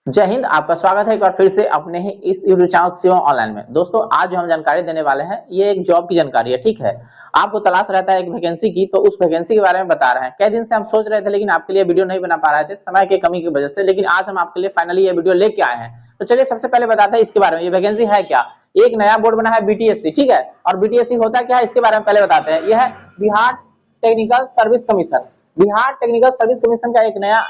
जय हिंद। आपका स्वागत है एक बार फिर से अपने ही इस यूट्यूब चैनल शिवम ऑनलाइन में। दोस्तों, आज जो हम जानकारी देने वाले हैं ये एक जॉब की जानकारी है। ठीक है, आपको तलाश रहता है एक वैकेंसी की, तो उस वैकेंसी के बारे में बता रहे हैं। कई दिन से हम सोच रहे थे लेकिन आपके लिए वीडियो नहीं बना पा रहे थे समय की कमी की वजह से, लेकिन आज हम आपके लिए फाइनली ये वीडियो लेके आए हैं। तो चलिए सबसे पहले बताते हैं इसके बारे में, ये वैकेंसी है क्या। एक नया बोर्ड बना है बीटीएससी, ठीक है, और बीटीएससी होता क्या है इसके बारे में पहले बताते हैं। यह है Bihar technical service commission. Bihar technical service commission का एक नया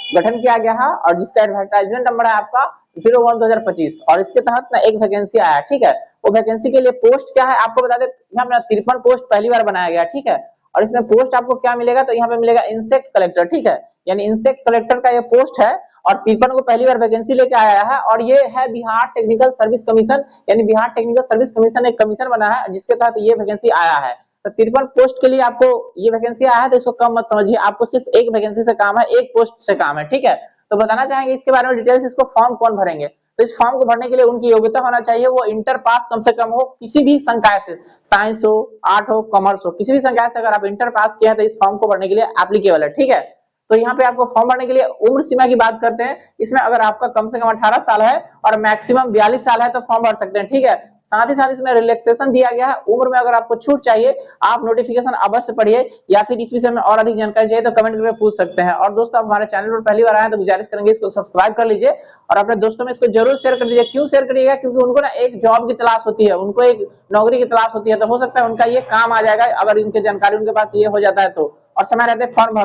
गठन किया गया है और जिसका एडवर्टाइजमेंट नंबर है आपका 01/2025 और इसके तहत ना एक वैकेंसी आया है। ठीक है, वो वैकेंसी के लिए पोस्ट क्या है आपको बता दे। यहाँ पे 53 पोस्ट पहली बार बनाया गया। ठीक है, और इसमें पोस्ट आपको क्या मिलेगा, तो यहाँ पे मिलेगा इंसेक्ट कलेक्टर। ठीक है, यानी इंसेक्ट कलेक्टर का ये पोस्ट है और 53 को पहली बार वैकेंसी लेके आया है। और ये है बिहार टेक्निकल सर्विस कमीशन, यानी बिहार टेक्निकल सर्विस कमीशन एक कमीशन बना है जिसके तहत ये वैकेंसी आया है। तो 53 पोस्ट के लिए आपको ये वैकेंसी आया है, तो इसको कम मत समझिए, आपको सिर्फ एक वैकेंसी से काम है, एक पोस्ट से काम है। ठीक है, तो बताना चाहेंगे इसके बारे में डिटेल्स। इसको फॉर्म कौन भरेंगे, तो इस फॉर्म को भरने के लिए उनकी योग्यता होना चाहिए, वो इंटर पास कम से कम हो किसी भी संकाय से, साइंस हो, आर्ट हो, कॉमर्स हो, किसी भी संकाय से अगर आप इंटर पास किया है तो इस फॉर्म को भरने के लिए एप्लीकेबल है। ठीक है, तो यहाँ पे आपको फॉर्म भरने के लिए उम्र सीमा की बात करते हैं। इसमें अगर आपका कम से कम 18 साल है और मैक्सिमम 42 साल है तो फॉर्म भर सकते हैं। ठीक है, साथ ही साथ इसमें रिलैक्सेशन दिया गया है उम्र में। अगर आपको छूट चाहिए आप नोटिफिकेशन अवश्य पढ़िए, या फिर इस विषय में और अधिक जानकारी चाहिए तो कमेंट करके पूछ सकते हैं। और दोस्तों, आप हमारे चैनल पर पहली बार आए तो गुजारिश करेंगे इसको सब्सक्राइब कर लीजिए और अपने दोस्तों में इसको जरूर शेयर कर दीजिए। क्यों शेयर करिएगा, क्योंकि उनको ना एक जॉब की तलाश होती है, उनको एक नौकरी की तलाश होती है, तो हो सकता है उनका ये काम आ जाएगा अगर इनकी जानकारी उनके पास ये हो जाता है तो। और समय रहते फॉर्म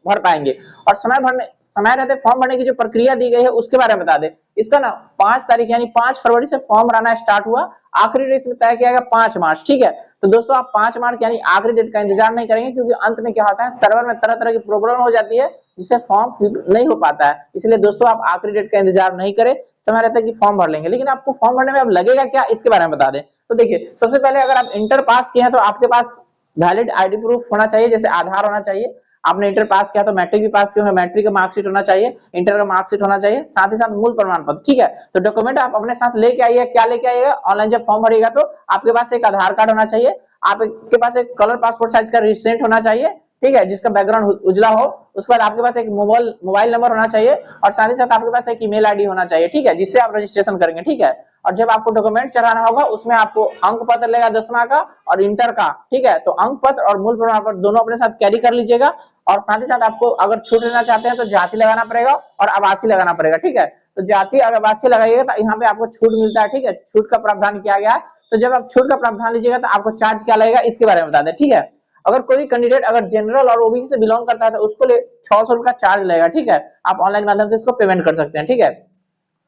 भर पाएंगे। और समय रहते फॉर्म भरने की जो प्रक्रिया दी गई है उसके बारे में बता दें। इसका ना 5 तारीख यानी 5 फरवरी से फॉर्म भरना स्टार्ट हुआ, आखिरी डेट इसमें तय किया गया 5 मार्च। ठीक है, तो दोस्तों आप 5 मार्च यानी आखिरी डेट का इंतजार नहीं करेंगे, क्योंकि अंत में क्या होता है सर्वर में तरह तरह की प्रॉब्लम हो जाती है जिससे फॉर्म फिल नहीं हो पाता है। इसलिए दोस्तों आप आखिरी डेट का इंतजार नहीं करें, समय रहता है कि फॉर्म भर लेंगे। लेकिन आपको फॉर्म भरने में अब लगेगा क्या इसके बारे में बता दें। तो देखिए, सबसे पहले अगर आप इंटर पास किए हैं तो आपके पास वैलिड आईडी प्रूफ होना चाहिए, जैसे आधार होना चाहिए। आपने इंटर पास किया तो मैट्रिक भी पास किया, मैट्रिक का मार्कशीट होना चाहिए, इंटर का मार्कशीट होना चाहिए, साथ ही साथ मूल प्रमाण पत्र। ठीक है, तो डॉक्यूमेंट आप अपने साथ लेके आइए। क्या लेके आइएगा, ऑनलाइन जब फॉर्म भरिएगा तो आपके पास एक आधार कार्ड होना चाहिए, आपके पास एक कलर पासपोर्ट साइज का रिसेंट होना चाहिए, ठीक है, जिसका बैकग्राउंड उजला हो। उसके बाद आपके पास एक मोबाइल नंबर होना चाहिए और साथ ही साथ आपके पास एक ईमेल आईडी होना चाहिए। ठीक है, जिससे आप रजिस्ट्रेशन करेंगे। ठीक है, और जब आपको डॉक्यूमेंट चढ़ाना होगा उसमें आपको अंक पत्र लेगा 10वां का और इंटर का। ठीक है, तो अंक पत्र और मूल प्रमाण पत्र दोनों अपने साथ कैरी कर लीजिएगा। और साथ ही साथ आपको अगर छूट लेना चाहते हैं तो जाति लगाना पड़ेगा और आवासीय लगाना पड़ेगा। ठीक है, तो जाति अगर आवासीय लगाइएगा तो यहाँ पे आपको छूट मिलता है। ठीक है, छूट का प्रावधान किया गया है। तो जब आप छूट का प्रावधान लीजिएगा तो आपको चार्ज क्या लगेगा इसके बारे में बता दें। ठीक है, अगर कोई कैंडिडेट अगर जनरल और ओबीसी से बिलोंग करता है तो उसको 600 रुपए का चार्ज लगेगा। ठीक है, आप ऑनलाइन माध्यम से इसको पेमेंट कर सकते हैं। ठीक है,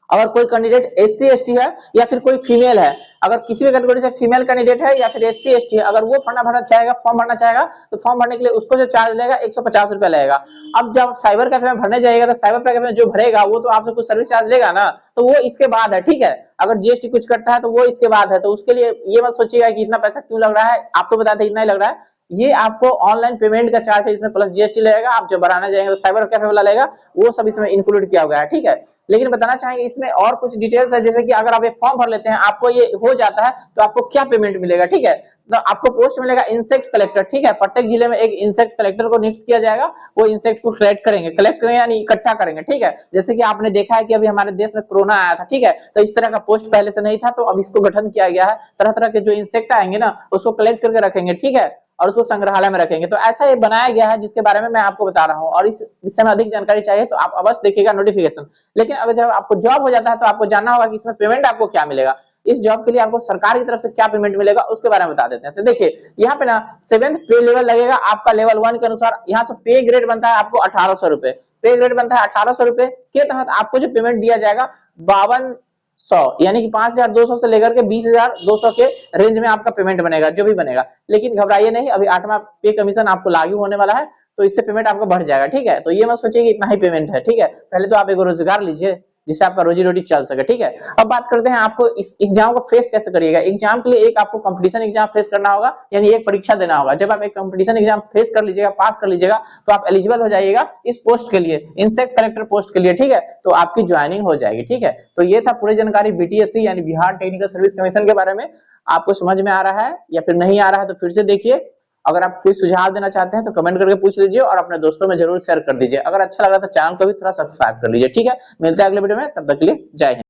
अगर कोई कैंडिडेट एससी एसटी है या फिर कोई फीमेल है, अगर किसी भी कैटेगरी से फीमेल कैंडिडेट है या फिर एससी एसटी है, अगर वो फॉर्म भरना चाहेगा तो फॉर्म भरने के लिए उसको जो चार्ज लगेगा 150 रुपया लगेगा। अब जब साइबर कैफे में भरने जाएगा तो साइबर कैफे में जो भरेगा वो तो आपसे कुछ सर्विस चार्ज लेगा ना, तो वो इसके बाद है। ठीक है, अगर जीएसटी कुछ कटता है तो वो इसके बाद है, तो उसके लिए ये मत सोचिएगा कि इतना पैसा क्यों लग रहा है, आपको बताते इतना ही लग रहा है। ये आपको ऑनलाइन पेमेंट का चार्ज है, इसमें प्लस जीएसटी लगेगा। आप जब बनाने जाएंगे तो साइबर कैफे वाला लगेगा, वो सब इसमें इंक्लूड किया गया है। ठीक है, लेकिन बताना चाहेंगे इसमें और कुछ डिटेल्स है, जैसे कि अगर आप एक फॉर्म भर लेते हैं आपको ये हो जाता है तो आपको क्या पेमेंट मिलेगा। ठीक है, तो आपको पोस्ट मिलेगा इंसेक्ट कलेक्टर। ठीक है, प्रत्येक जिले में एक इंसेक्ट कलेक्टर को नियुक्त किया जाएगा, वो इंसेक्ट को कलेक्ट करेंगे यानी इकट्ठा करेंगे। ठीक है, जैसे कि आपने देखा है कि अभी हमारे देश में कोरोना आया था। ठीक है, तो इस तरह का पोस्ट पहले से नहीं था, तो अब इसको गठन किया गया है। तरह तरह के जो इंसेक्ट आएंगे ना उसको कलेक्ट करके रखेंगे। ठीक है, और उसको संग्रहालय में रखेंगे। तो ऐसा ये बनाया गया है जिसके बारे में मैं आपको बता रहा हूँ, और इस विषय में अधिक जानकारी चाहिए तो आप अवश्य देखिएगा नोटिफिकेशन। लेकिन अगर जब आपको जॉब हो जाता है तो आपको जानना होगा कि इसमें पेमेंट आपको क्या मिलेगा, इस जॉब के लिए आपको सरकार की तरफ से क्या पेमेंट मिलेगा उसके बारे में बता देते हैं। तो देखिए यहाँ पे ना 7th पे लेवल लगेगा आपका, लेवल 1 के अनुसार। यहाँ से पे ग्रेड बनता है आपको 1800 रुपए, पे ग्रेड बनता है 1800 रुपए के तहत आपको जो पेमेंट दिया जाएगा 5200, यानी कि 5200 से लेकर के 20200 के रेंज में आपका पेमेंट बनेगा, जो भी बनेगा। लेकिन घबराइए नहीं, अभी 8वां पे कमीशन आपको लागू होने वाला है, तो इससे पेमेंट आपको बढ़ जाएगा। ठीक है, तो ये मत सोचिए कि इतना ही पेमेंट है। ठीक है, पहले तो आप एक रोजगार लीजिए जिससे आपका रोजी रोटी चल सके। ठीक है, अब बात करते हैं आपको इस एग्जाम को फेस कैसे करिएगा। एग्जाम के लिए एक आपको कंपटीशन एग्जाम फेस करना होगा, यानी एक परीक्षा देना होगा। जब आप एक कंपटीशन एग्जाम फेस कर लीजिएगा, पास कर लीजिएगा, तो आप एलिजिबल हो जाइएगा इस पोस्ट के लिए, इंसेक्ट कलेक्टर पोस्ट के लिए। ठीक है, तो आपकी ज्वाइनिंग हो जाएगी। ठीक है, तो ये था पूरी जानकारी बीटीएससी यानी बिहार टेक्निकल सर्विस कमीशन के बारे में। आपको समझ में आ रहा है या फिर नहीं आ रहा है तो फिर से देखिए, अगर आप कोई सुझाव देना चाहते हैं तो कमेंट करके पूछ लीजिए और अपने दोस्तों में जरूर शेयर कर दीजिए। अगर अच्छा लगा तो चैनल को भी थोड़ा सब्सक्राइब कर लीजिए। ठीक है, मिलते हैं अगले वीडियो में, तब तक के लिए जय हिंद।